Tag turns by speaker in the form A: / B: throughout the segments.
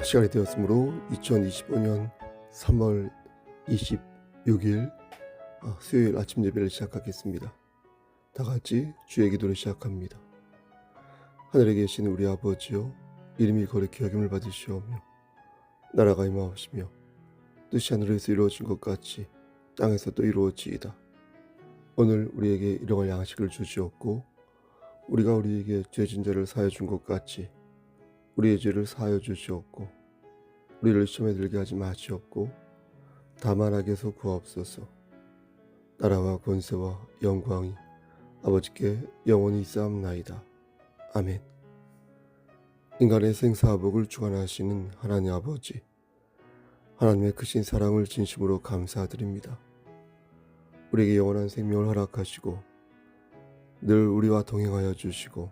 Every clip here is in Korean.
A: 시간이 되었으므로 2025년 3월 26일 수요일 아침 예배를 시작하겠습니다. 다 같이 주의 기도를 시작합니다. 하늘에 계신 우리 아버지여, 이름이 거룩히 여김을 받으시오며 나라가 임하옵시며 뜻이 하늘에서 이루어진 것 같이 땅에서도 이루어지이다. 오늘 우리에게 일용할 양식을 주시옵고 우리가 우리에게 죄진 자를 사하여 준 것 같이 우리의 죄를 사하여 주시옵고 우리를 시험에 들게 하지 마시옵고 다만 악에서 구하옵소서. 나라와 권세와 영광이 아버지께 영원히 있사옵나이다. 아멘. 인간의 생사화복을 주관하시는 하나님 아버지, 하나님의 크신 사랑을 진심으로 감사드립니다. 우리에게 영원한 생명을 허락하시고 늘 우리와 동행하여 주시고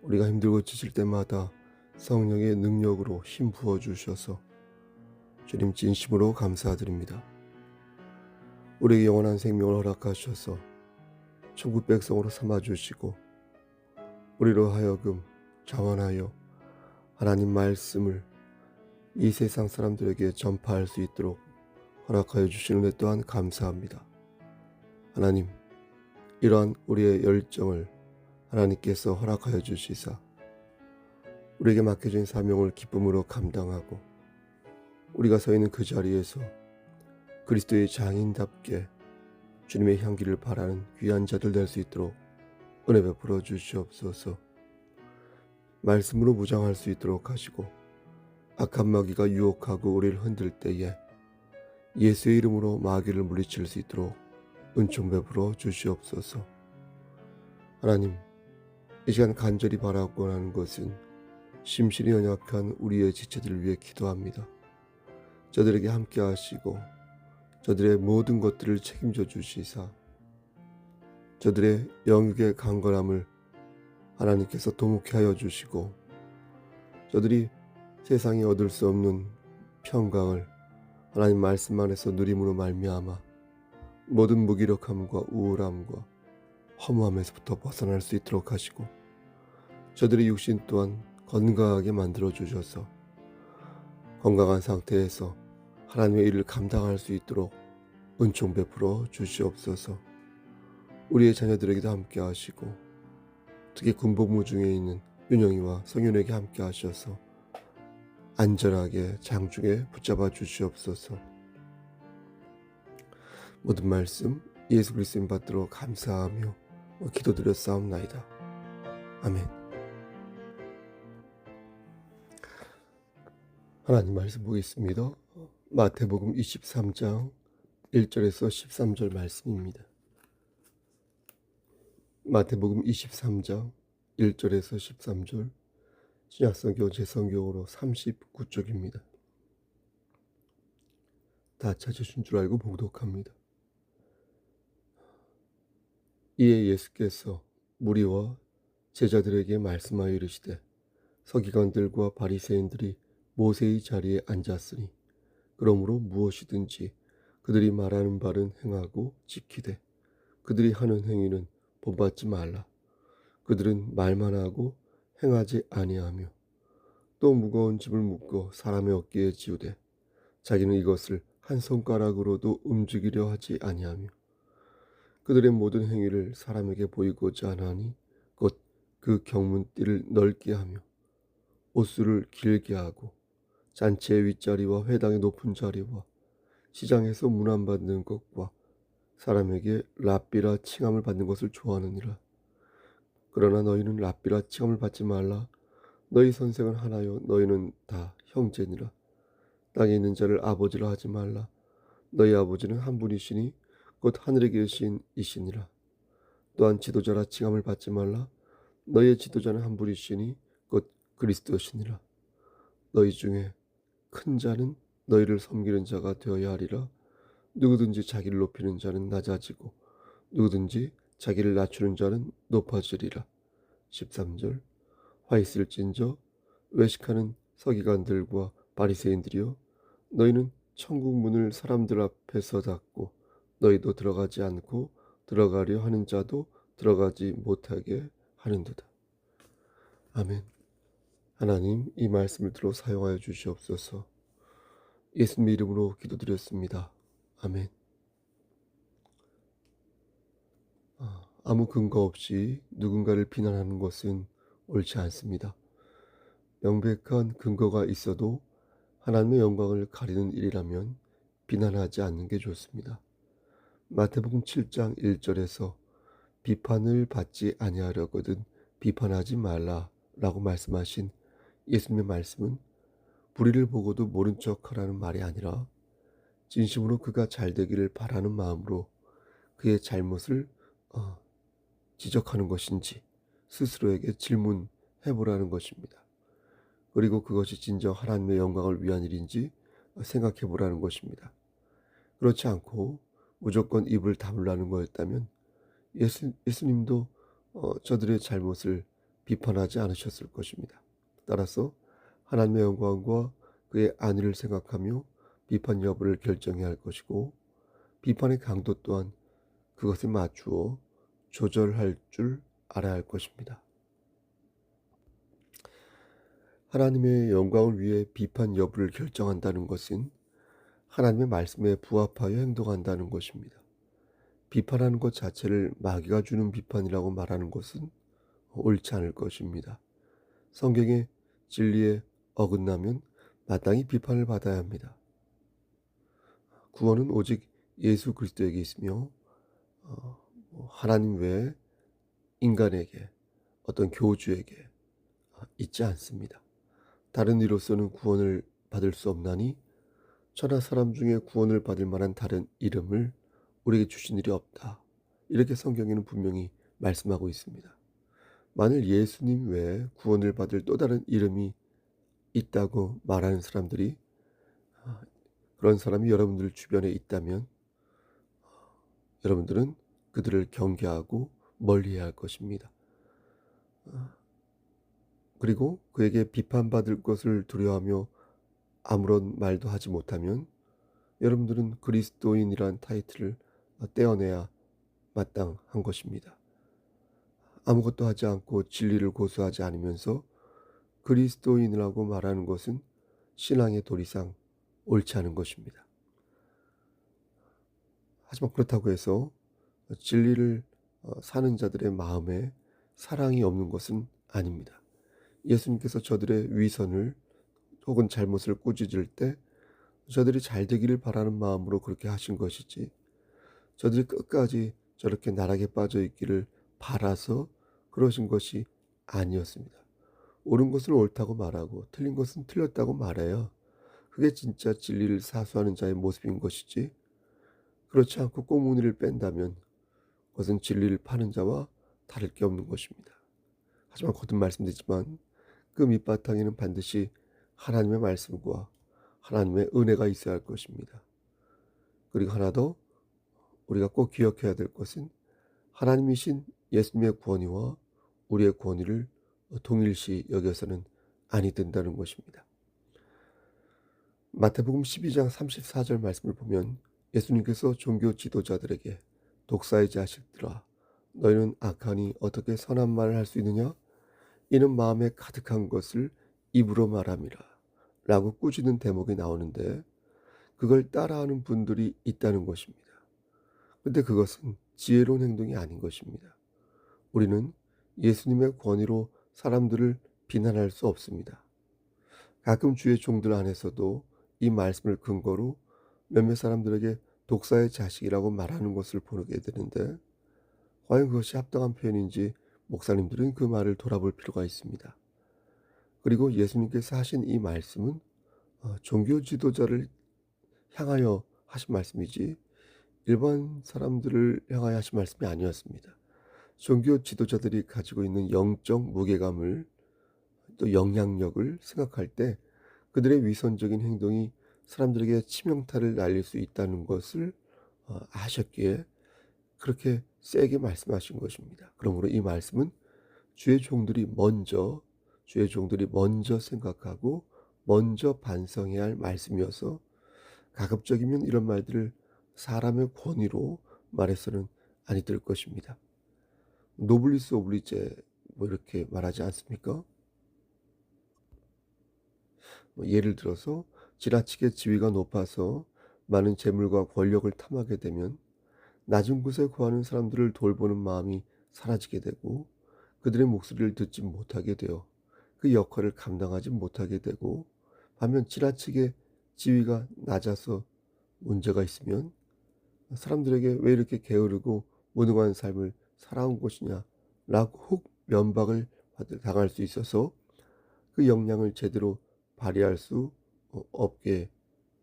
A: 우리가 힘들고 지칠 때마다 성령의 능력으로 힘 부어주셔서 주님 진심으로 감사드립니다. 우리에게 영원한 생명을 허락하셔서 천국 백성으로 삼아주시고 우리로 하여금 자원하여 하나님 말씀을 이 세상 사람들에게 전파할 수 있도록 허락하여 주시는 데 또한 감사합니다. 하나님, 이러한 우리의 열정을 하나님께서 허락하여 주시사 우리에게 맡겨진 사명을 기쁨으로 감당하고 우리가 서 있는 그 자리에서 그리스도의 장인답게 주님의 향기를 바라는 귀한 자들 될 수 있도록 은혜 베풀어 주시옵소서. 말씀으로 무장할 수 있도록 하시고 악한 마귀가 유혹하고 우리를 흔들 때에 예수의 이름으로 마귀를 물리칠 수 있도록 은총 베풀어 주시옵소서. 하나님, 이 시간 간절히 바라고 하는 것은 심신이 연약한 우리의 지체들을 위해 기도합니다. 저들에게 함께 하시고 저들의 모든 것들을 책임져 주시사 저들의 영육의 강건함을 하나님께서 도목케 하여 주시고 저들이 세상에 얻을 수 없는 평강을 하나님 말씀 안에서 누림으로 말미암아 모든 무기력함과 우울함과 허무함에서부터 벗어날 수 있도록 하시고 저들의 육신 또한 건강하게 만들어 주셔서 건강한 상태에서 하나님의 일을 감당할 수 있도록 은총 베풀어 주시옵소서. 우리의 자녀들에게도 함께 하시고 특히 군복무 중에 있는 윤영이와 성윤에게 함께 하셔서 안전하게 장중에 붙잡아 주시옵소서. 모든 말씀 예수 그리스도님 받들어 감사하며 기도드렸사옵나이다. 아멘. 하나님 말씀 보겠습니다. 마태복음 23장 1절에서 13절 말씀입니다. 마태복음 23장 1절에서 13절 신약성경 제성경으로 39쪽입니다. 다 찾으신 줄 알고 봉독합니다. 이에 예수께서 무리와 제자들에게 말씀하여 이르시되 서기관들과 바리새인들이 모세의 자리에 앉았으니 그러므로 무엇이든지 그들이 말하는 바는 행하고 지키되 그들이 하는 행위는 본받지 말라. 그들은 말만 하고 행하지 아니하며 또 무거운 짐을 묶어 사람의 어깨에 지우되 자기는 이것을 한 손가락으로도 움직이려 하지 아니하며 그들의 모든 행위를 사람에게 보이고자 하나니 곧 그 경문띠를 넓게 하며 옷수를 길게 하고 잔치의 윗자리와 회당의 높은 자리와 시장에서 문안받는 것과 사람에게 랍비라 칭함을 받는 것을 좋아하느니라. 그러나 너희는 랍비라 칭함을 받지 말라. 너희 선생은 하나요 너희는 다 형제니라. 땅에 있는 자를 아버지라 하지 말라. 너희 아버지는 한 분이시니 곧 하늘에 계신 이시니라. 또한 지도자라 칭함을 받지 말라. 너희의 지도자는 한 분이시니 곧 그리스도시니라. 너희 중에 큰 자는 너희를 섬기는 자가 되어야 하리라. 누구든지 자기를 높이는 자는 낮아지고 누구든지 자기를 낮추는 자는 높아지리라. 13절 화 있을진저 외식하는 서기관들과 바리새인들이여, 너희는 천국 문을 사람들 앞에서 닫고 너희도 들어가지 않고 들어가려 하는 자도 들어가지 못하게 하는도다. 아멘. 하나님, 이 말씀을 들어 사용하여 주시옵소서. 예수님 이름으로 기도드렸습니다. 아멘. 아무 근거 없이 누군가를 비난하는 것은 옳지 않습니다. 명백한 근거가 있어도 하나님의 영광을 가리는 일이라면 비난하지 않는 게 좋습니다. 마태복음 7장 1절에서 비판을 받지 아니하려거든 비판하지 말라라고 말씀하신 예수님의 말씀은 불의를 보고도 모른 척하라는 말이 아니라 진심으로 그가 잘 되기를 바라는 마음으로 그의 잘못을 어, 지적하는 것인지 스스로에게 질문해 보라는 것입니다. 그리고 그것이 진정 하나님의 영광을 위한 일인지 생각해 보라는 것입니다. 그렇지 않고 무조건 입을 다물라는 거였다면 예수님도 저들의 잘못을 비판하지 않으셨을 것입니다. 따라서 하나님의 영광과 그의 안위를 생각하며 비판 여부를 결정해야 할 것이고 비판의 강도 또한 그것에 맞추어 조절할 줄 알아야 할 것입니다. 하나님의 영광을 위해 비판 여부를 결정한다는 것은 하나님의 말씀에 부합하여 행동한다는 것입니다. 비판하는 것 자체를 마귀가 주는 비판이라고 말하는 것은 옳지 않을 것입니다. 성경의 진리에 어긋나면 마땅히 비판을 받아야 합니다. 구원은 오직 예수 그리스도에게 있으며 하나님 외에 인간에게 어떤 교주에게 있지 않습니다. 다른 이로서는 구원을 받을 수 없나니 천하 사람 중에 구원을 받을 만한 다른 이름을 우리에게 주신 일이 없다. 이렇게 성경에는 분명히 말씀하고 있습니다. 만일 예수님 외에 구원을 받을 또 다른 이름이 있다고 말하는 사람들이 그런 사람이 여러분들 주변에 있다면 여러분들은 그들을 경계하고 멀리해야 할 것입니다. 그리고 그에게 비판받을 것을 두려워하며 아무런 말도 하지 못하면 여러분들은 그리스도인이란 타이틀을 떼어내야 마땅한 것입니다. 아무것도 하지 않고 진리를 고수하지 않으면서 그리스도인이라고 말하는 것은 신앙의 도리상 옳지 않은 것입니다. 하지만 그렇다고 해서 진리를 사는 자들의 마음에 사랑이 없는 것은 아닙니다. 예수님께서 저들의 위선을 혹은 잘못을 꾸짖을 때 저들이 잘 되기를 바라는 마음으로 그렇게 하신 것이지 저들이 끝까지 저렇게 나락에 빠져 있기를 바라서 그러신 것이 아니었습니다. 옳은 것을 옳다고 말하고 틀린 것은 틀렸다고 말해야 그게 진짜 진리를 사수하는 자의 모습인 것이지 그렇지 않고 꽁무니를 뺀다면 그것은 진리를 파는 자와 다를 게 없는 것입니다. 하지만 거듭 말씀드리지만 그 밑바탕에는 반드시 하나님의 말씀과 하나님의 은혜가 있어야 할 것입니다. 그리고 하나 더 우리가 꼭 기억해야 될 것은 하나님이신 예수님의 권위와 우리의 권위를 동일시 여겨서는 아니 된다는 것입니다. 마태복음 12장 34절 말씀을 보면 예수님께서 종교 지도자들에게 독사의 자식들아 너희는 악하니 어떻게 선한 말을 할 수 있느냐 이는 마음에 가득한 것을 입으로 말함이라 라고 꾸짖는 대목이 나오는데 그걸 따라하는 분들이 있다는 것입니다. 근데 그것은 지혜로운 행동이 아닌 것입니다. 우리는 예수님의 권위로 사람들을 비난할 수 없습니다. 가끔 주의 종들 안에서도 이 말씀을 근거로 몇몇 사람들에게 독사의 자식이라고 말하는 것을 보게 되는데 과연 그것이 합당한 표현인지 목사님들은 그 말을 돌아볼 필요가 있습니다. 그리고 예수님께서 하신 이 말씀은 종교 지도자를 향하여 하신 말씀이지 일반 사람들을 향하여 하신 말씀이 아니었습니다. 종교 지도자들이 가지고 있는 영적 무게감을 또 영향력을 생각할 때 그들의 위선적인 행동이 사람들에게 치명타를 날릴 수 있다는 것을 아셨기에 그렇게 세게 말씀하신 것입니다. 그러므로 이 말씀은 주의 종들이 먼저 생각하고 먼저 반성해야 할 말씀이어서 가급적이면 이런 말들을 사람의 권위로 말해서는 아니 될 것입니다. 노블리스 오블리제 뭐 이렇게 말하지 않습니까? 예를 들어서 지나치게 지위가 높아서 많은 재물과 권력을 탐하게 되면 낮은 곳에 거하는 사람들을 돌보는 마음이 사라지게 되고 그들의 목소리를 듣지 못하게 되어 그 역할을 감당하지 못하게 되고, 반면 지나치게 지위가 낮아서 문제가 있으면 사람들에게 왜 이렇게 게으르고 무능한 삶을 살아온 것이냐 라고 훅 면박을 당할 수 있어서 그 역량을 제대로 발휘할 수 없게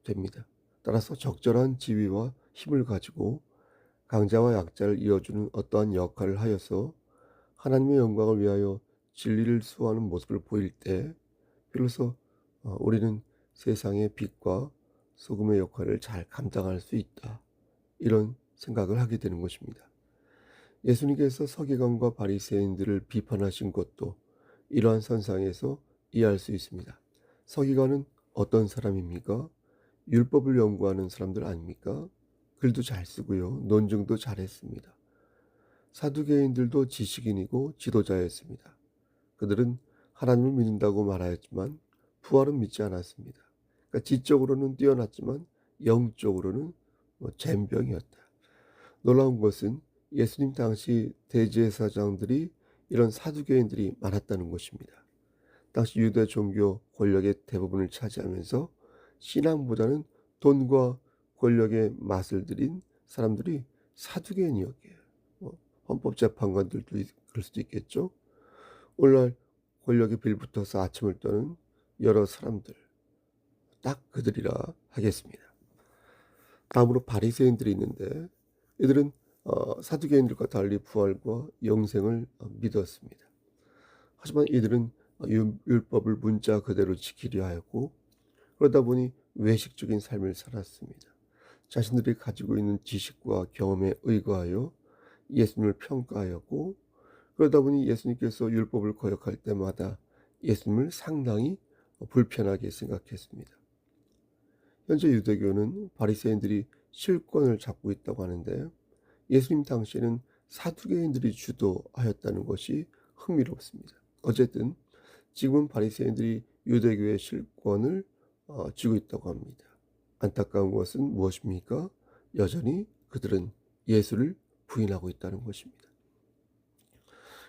A: 됩니다. 따라서 적절한 지위와 힘을 가지고 강자와 약자를 이어주는 어떠한 역할을 하여서 하나님의 영광을 위하여 진리를 수호하는 모습을 보일 때 비로소 우리는 세상의 빛과 소금의 역할을 잘 감당할 수 있다, 이런 생각을 하게 되는 것입니다. 예수님께서 서기관과 바리새인들을 비판하신 것도 이러한 선상에서 이해할 수 있습니다. 서기관은 어떤 사람입니까? 율법을 연구하는 사람들 아닙니까? 글도 잘 쓰고요, 논증도 잘했습니다. 사두개인들도 지식인이고 지도자였습니다. 그들은 하나님을 믿는다고 말하였지만 부활은 믿지 않았습니다. 그러니까 지적으로는 뛰어났지만 영적으로는 젬병이었다. 놀라운 것은 예수님 당시 대제사장들이 이런 사두개인들이 많았다는 것입니다. 당시 유대 종교 권력의 대부분을 차지하면서 신앙보다는 돈과 권력의 맛을 들인 사람들이 사두개인이었기에, 헌법재판관들도 그럴 수도 있겠죠. 오늘날 권력에 빌붙어서 아침을 떠는 여러 사람들, 딱 그들이라 하겠습니다. 다음으로 바리새인들이 있는데 이들은 사두개인들과 달리 부활과 영생을 믿었습니다. 하지만 이들은 율법을 문자 그대로 지키려 하였고, 그러다 보니 외식적인 삶을 살았습니다. 자신들이 가지고 있는 지식과 경험에 의거하여 예수님을 평가하였고, 그러다 보니 예수님께서 율법을 거역할 때마다 예수님을 상당히 불편하게 생각했습니다. 현재 유대교는 바리새인들이 실권을 잡고 있다고 하는데 예수님 당시에는 사두개인들이 주도하였다는 것이 흥미롭습니다. 어쨌든 지금은 바리새인들이 유대교의 실권을 쥐고 있다고 합니다. 안타까운 것은 무엇입니까? 여전히 그들은 예수를 부인하고 있다는 것입니다.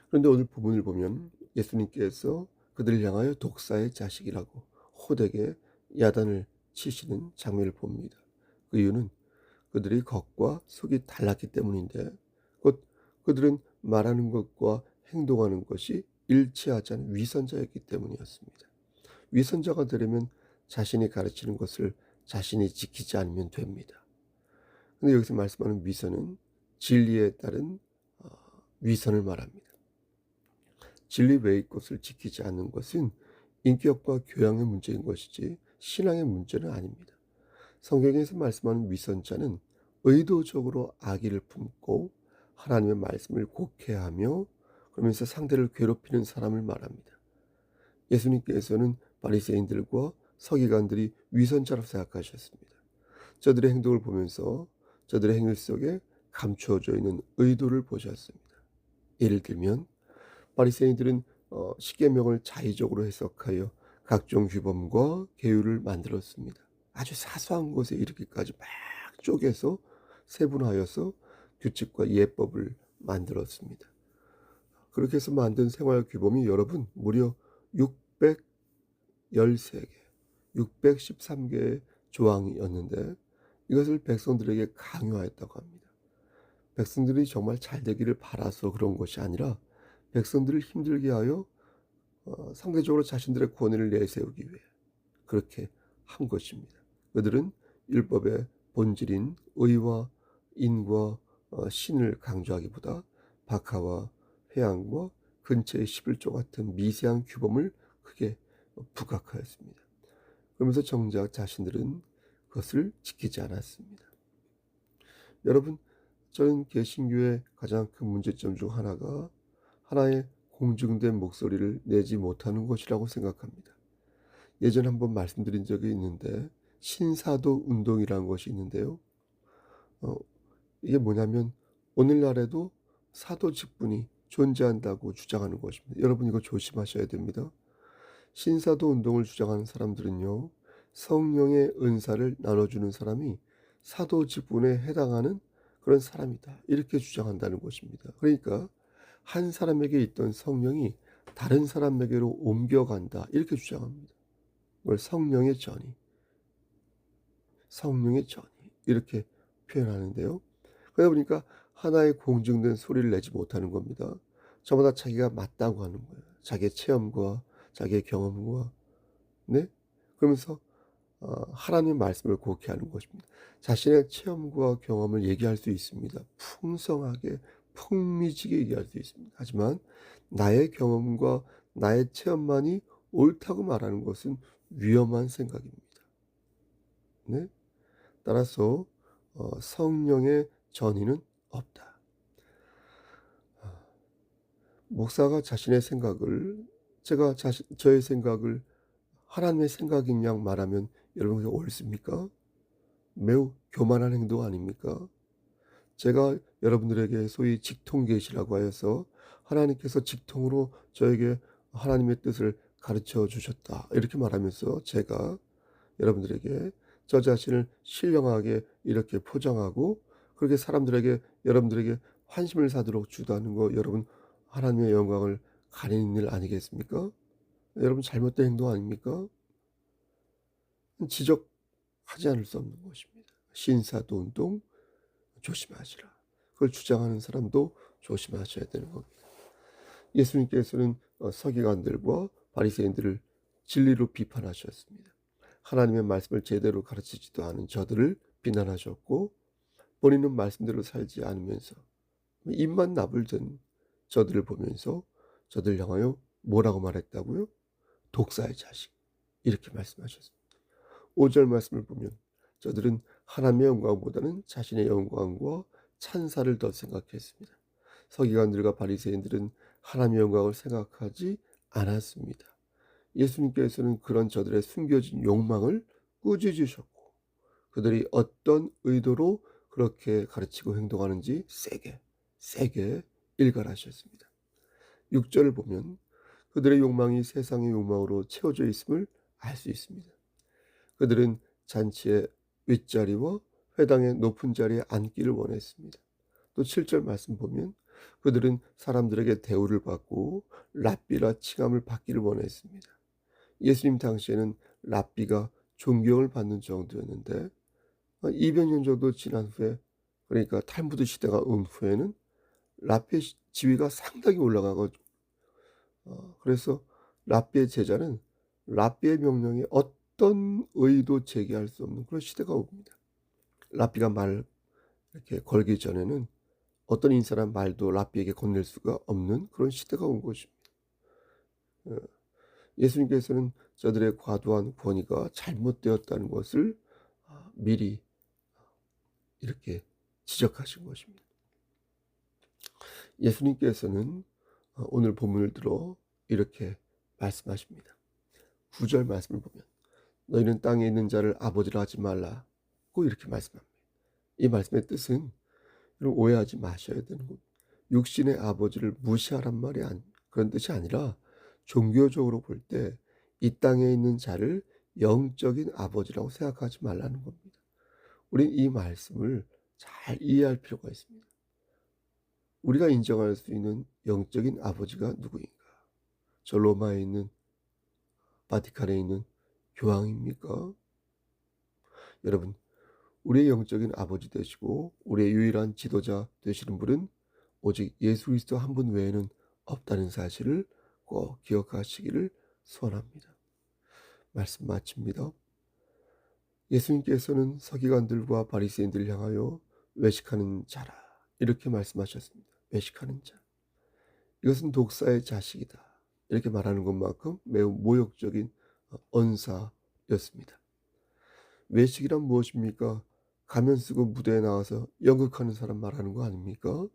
A: 그런데 오늘 본문을 보면 예수님께서 그들을 향하여 독사의 자식이라고 호되게 야단을 치시는 장면을 봅니다. 그 이유는 그들이 겉과 속이 달랐기 때문인데, 곧 그들은 말하는 것과 행동하는 것이 일치하지 않은 위선자였기 때문이었습니다. 위선자가 되려면 자신이 가르치는 것을 자신이 지키지 않으면 됩니다. 그런데 여기서 말씀하는 위선은 진리에 따른 위선을 말합니다. 진리 외의 것을 지키지 않는 것은 인격과 교양의 문제인 것이지 신앙의 문제는 아닙니다. 성경에서 말씀하는 위선자는 의도적으로 악의를 품고 하나님의 말씀을 곡해하며 그러면서 상대를 괴롭히는 사람을 말합니다. 예수님께서는 바리새인들과 서기관들이 위선자로 생각하셨습니다. 저들의 행동을 보면서 저들의 행위 속에 감추어져 있는 의도를 보셨습니다. 예를 들면 바리새인들은 십계명을 자의적으로 해석하여 각종 규범과 계율을 만들었습니다. 아주 사소한 것에 이르기까지 막 쪼개서 세분하여서 규칙과 예법을 만들었습니다. 그렇게 해서 만든 생활 규범이 여러분 무려 613개, 613개의 조항이었는데 이것을 백성들에게 강요하였다고 합니다. 백성들이 정말 잘 되기를 바라서 그런 것이 아니라 백성들을 힘들게 하여 상대적으로 자신들의 권위를 내세우기 위해 그렇게 한 것입니다. 그들은 율법의 본질인 의와 인과 신을 강조하기보다 박하와 회양과 근처의 11조 같은 미세한 규범을 크게 부각하였습니다. 그러면서 정작 자신들은 그것을 지키지 않았습니다. 여러분, 저는 개신교의 가장 큰 문제점 중 하나가 하나의 공증된 목소리를 내지 못하는 것이라고 생각합니다. 예전에 한번 말씀드린 적이 있는데 신사도 운동이라는 것이 있는데요. 이게 뭐냐면 오늘날에도 사도 직분이 존재한다고 주장하는 것입니다. 여러분 이거 조심하셔야 됩니다. 신사도 운동을 주장하는 사람들은요, 성령의 은사를 나눠주는 사람이 사도 직분에 해당하는 그런 사람이다, 이렇게 주장한다는 것입니다. 그러니까 한 사람에게 있던 성령이 다른 사람에게로 옮겨간다, 이렇게 주장합니다. 그걸 성령의 전이 이렇게 표현하는데요. 그러다 보니까 하나의 공증된 소리를 내지 못하는 겁니다. 저마다 자기가 맞다고 하는 거예요. 자기의 체험과 자기의 경험과, 네? 그러면서 하나님의 말씀을 곡해하는 것입니다. 자신의 체험과 경험을 얘기할 수 있습니다. 풍성하게 풍미지게 얘기할 수 있습니다. 하지만 나의 경험과 나의 체험만이 옳다고 말하는 것은 위험한 생각입니다. 네? 따라서 성령의 전의는 없다. 목사가 자신의 생각을, 저의 생각을 하나님의 생각인 양 말하면 여러분 그게 옳습니까? 매우 교만한 행동 아닙니까? 제가 여러분들에게 소위 직통 계시라고 하여서 하나님께서 직통으로 저에게 하나님의 뜻을 가르쳐 주셨다, 이렇게 말하면서 제가 여러분들에게 저 자신을 신령하게 이렇게 포장하고 그렇게 여러분들에게 환심을 사도록 주도하는 거, 여러분 하나님의 영광을 가리는 일 아니겠습니까? 여러분 잘못된 행동 아닙니까? 지적하지 않을 수 없는 것입니다. 신사도 운동 조심하시라. 그걸 주장하는 사람도 조심하셔야 되는 겁니다. 예수님께서는 서기관들과 바리새인들을 진리로 비판하셨습니다. 하나님의 말씀을 제대로 가르치지도 않은 저들을 비난하셨고, 본인은 말씀대로 살지 않으면서 입만 나불던 저들을 보면서 저들 향하여 뭐라고 말했다고요? 독사의 자식, 이렇게 말씀하셨습니다. 5절 말씀을 보면 저들은 하나님의 영광보다는 자신의 영광과 찬사를 더 생각했습니다. 서기관들과 바리새인들은 하나님의 영광을 생각하지 않았습니다. 예수님께서는 그런 저들의 숨겨진 욕망을 꾸짖으셨고 그들이 어떤 의도로 그렇게 가르치고 행동하는지 세게 일갈하셨습니다. 6절을 보면 그들의 욕망이 세상의 욕망으로 채워져 있음을 알 수 있습니다. 그들은 잔치의 윗자리와 회당의 높은 자리에 앉기를 원했습니다. 또 7절 말씀 보면 그들은 사람들에게 대우를 받고 랍비라 칭함을 받기를 원했습니다. 예수님 당시에는 랍비가 존경을 받는 정도였는데 200년 정도 지난 후에, 그러니까 탈무드 시대가 온 후에는 랍비의 지위가 상당히 올라가고, 그래서 랍비의 제자는 랍비의 명령에 어떤 의도 제기할 수 없는 그런 시대가 옵니다. 랍비가 말 이렇게 걸기 전에는 어떤 인사나 말도 랍비에게 건넬 수가 없는 그런 시대가 온 것입니다. 어, 예수님께서는 저들의 과도한 권위가 잘못되었다는 것을 미리 이렇게 지적하신 것입니다. 예수님께서는 오늘 본문을 들어 이렇게 말씀하십니다. 9절 말씀을 보면 너희는 땅에 있는 자를 아버지라 하지 말라고 이렇게 말씀합니다. 이 말씀의 뜻은, 여러분 오해하지 마셔야 되는 겁니다. 육신의 아버지를 무시하란 말이 그런 뜻이 아니라 종교적으로 볼 때 이 땅에 있는 자를 영적인 아버지라고 생각하지 말라는 겁니다. 우린 이 말씀을 잘 이해할 필요가 있습니다. 우리가 인정할 수 있는 영적인 아버지가 누구인가? 저 로마에 있는, 바티칸에 있는 교황입니까? 여러분, 우리의 영적인 아버지 되시고 우리의 유일한 지도자 되시는 분은 오직 예수 그리스도 한 분 외에는 없다는 사실을 꼭 기억하시기를 소원합니다. 말씀 마칩니다. 예수님께서는 서기관들과 바리새인들을 향하여 외식하는 자라, 이렇게 말씀하셨습니다. 외식하는 자, 이것은 독사의 자식이다, 이렇게 말하는 것만큼 매우 모욕적인 언사였습니다. 외식이란 무엇입니까? 가면 쓰고 무대에 나와서 연극하는 사람 말하는 거 아닙니까?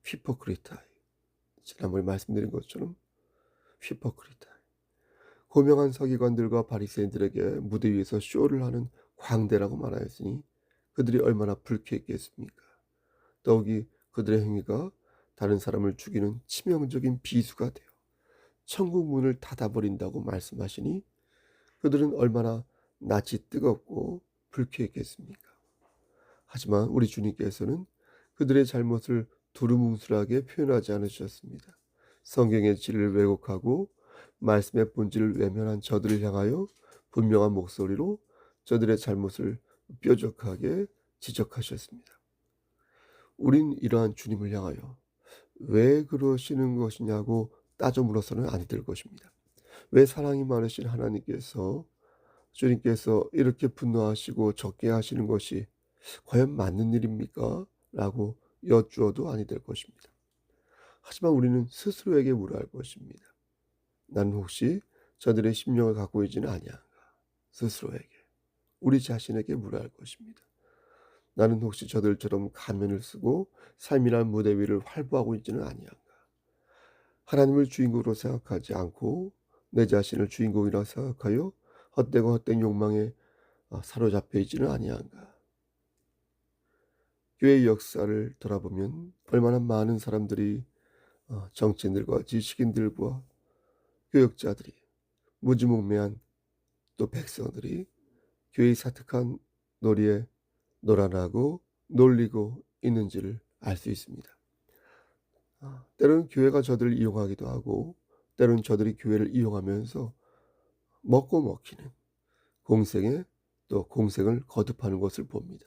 A: 휘포크리타이, 지난번에 말씀드린 것처럼 휘포크리타이, 고명한 서기관들과 바리새인들에게 무대 위에서 쇼를 하는 광대라고 말하였으니 그들이 얼마나 불쾌했겠습니까? 더욱이 그들의 행위가 다른 사람을 죽이는 치명적인 비수가 되어 천국 문을 닫아버린다고 말씀하시니 그들은 얼마나 낯이 뜨겁고 불쾌했겠습니까? 하지만 우리 주님께서는 그들의 잘못을 두루뭉술하게 표현하지 않으셨습니다. 성경의 진리를 왜곡하고 말씀의 본질을 외면한 저들을 향하여 분명한 목소리로 저들의 잘못을 뾰족하게 지적하셨습니다. 우린 이러한 주님을 향하여 왜 그러시는 것이냐고 따져 물어서는 안 될 것입니다. 왜 사랑이 많으신 하나님께서 주님께서 이렇게 분노하시고 적게 하시는 것이 과연 맞는 일입니까? 라고 여쭈어도 아니 될 것입니다. 하지만 우리는 스스로에게 물어야 할 것입니다. 나는 혹시 저들의 심령을 갖고 있지는 아니한가? 스스로에게, 우리 자신에게 물어야 할 것입니다. 나는 혹시 저들처럼 가면을 쓰고 삶이란 무대 위를 활보하고 있지는 아니한가? 하나님을 주인공으로 생각하지 않고 내 자신을 주인공이라 생각하여 헛되고 헛된 욕망에 사로잡혀 있지는 아니한가? 교회의 역사를 돌아보면 얼마나 많은 사람들이 정치인들과 지식인들과 교역자들이 무지몽매한 또 백성들이 교회의 사특한 놀이에 놀아나고 놀리고 있는지를 알 수 있습니다. 때로는 교회가 저들을 이용하기도 하고 때로는 저들이 교회를 이용하면서 먹고 먹히는 공생에 또 공생을 거듭하는 것을 봅니다.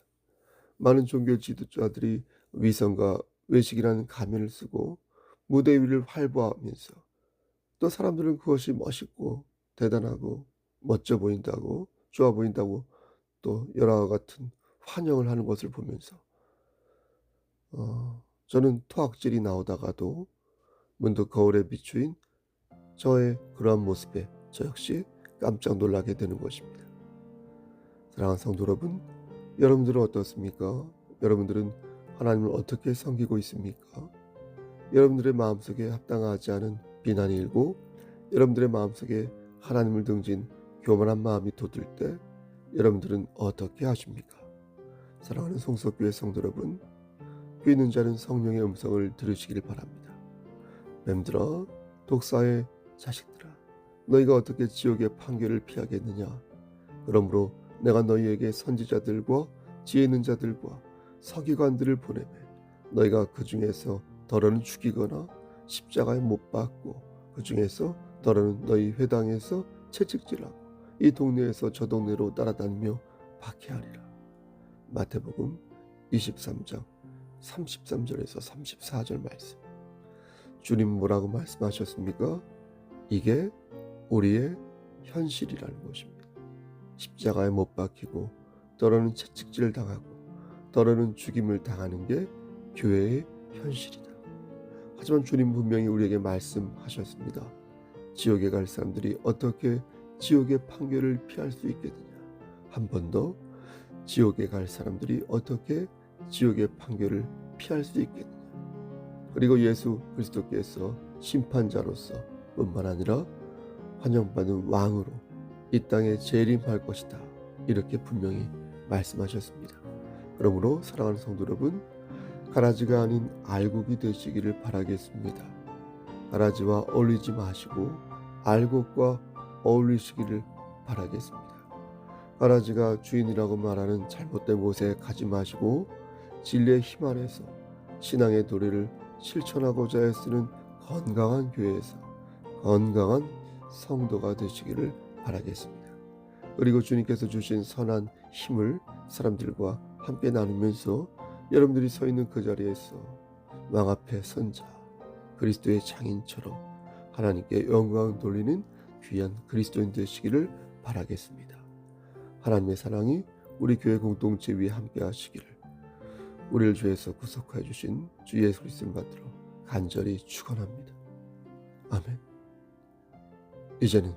A: 많은 종교 지도자들이 위선과 외식이라는 가면을 쓰고 무대 위를 활보하면서 또 사람들은 그것이 멋있고 대단하고 멋져 보인다고 좋아 보인다고 또 여러 같은 환영을 하는 것을 보면서 저는 토악질이 나오다가도 문득 거울에 비추인 저의 그러한 모습에 저 역시 깜짝 놀라게 되는 것입니다. 사랑하는 성도 여러분, 여러분들은 어떻습니까? 여러분들은 하나님을 어떻게 섬기고 있습니까? 여러분들의 마음속에 합당하지 않은 비난이 일고 여러분들의 마음속에 하나님을 등진 교만한 마음이 돋을 때 여러분들은 어떻게 하십니까? 사랑하는 송석교회 성도 여러분, 귀 있는 자는 성령의 음성을 들으시길 바랍니다. 뱀들아, 독사의 자식들아, 너희가 어떻게 지옥의 판결을 피하겠느냐? 그러므로 내가 너희에게 선지자들과 지혜 있는 자들과 서기관들을 보내매 너희가 그 중에서 더러는 죽이거나 십자가에 못 박고 그 중에서 더러는 너희 회당에서 채찍질하고 이 동네에서 저 동네로 따라다니며 박해하리라. 마태복음 23장 33절에서 34절 말씀. 주님 뭐라고 말씀하셨습니까? 이게 우리의 현실이라는 것입니다. 십자가에 못 박히고 더러는 채찍질을 당하고 더러는 죽임을 당하는 게 교회의 현실이다. 하지만 주님 분명히 우리에게 말씀하셨습니다. 지옥에 갈 사람들이 어떻게 지옥의 판결을 피할 수 있겠느냐. 한 번 더, 지옥에 갈 사람들이 어떻게 지옥의 판결을 피할 수 있겠느냐. 그리고 예수 그리스도께서 심판자로서 뿐만 아니라 환영받은 왕으로 이 땅에 재림할 것이다. 이렇게 분명히 말씀하셨습니다. 그러므로 사랑하는 성도 여러분, 가라지가 아닌 알곡이 되시기를 바라겠습니다. 가라지와 어울리지 마시고 알곡과 어울리시기를 바라겠습니다. 가라지가 주인이라고 말하는 잘못된 곳에 가지 마시고 진리의 힘 안에서 신앙의 도리를 실천하고자 애쓰는 건강한 교회에서 건강한 성도가 되시기를 바라겠습니다. 그리고 주님께서 주신 선한 힘을 사람들과 함께 나누면서 여러분들이 서 있는 그 자리에서 왕 앞에 선자 그리스도의 장인처럼 하나님께 영광을 돌리는 귀한 그리스도인 되시기를 바라겠습니다. 하나님의 사랑이 우리 교회 공동체 위에 함께 하시기를 우리를 죄에서 구속하여 주신 주 예수 그리스도를 받들어 간절히 축원합니다. 아멘. 이제는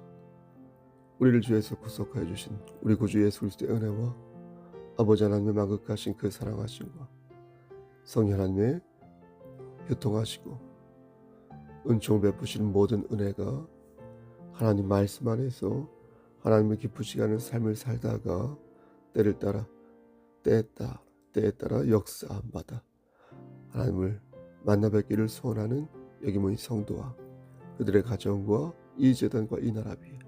A: 우리를 죄에서 구속하여 주신 우리 구주 예수 그리스도의 은혜와 아버지 하나님의 만극하신 그 사랑하심과 성령 하나님의 교통하시고 은총을 베푸시는 모든 은혜가 하나님 말씀 안에서 하나님을 기쁘시게 하는 삶을 살다가 때를 따라 때에 따라 역사함받아 하나님을 만나 뵙기를 소원하는 여기 모인 성도와 그들의 가정과 이 재단과 이 나라 위에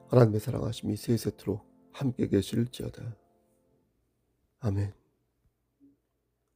A: 하나님의 사랑하심이 세세토록 함께 계실지어다. 아멘.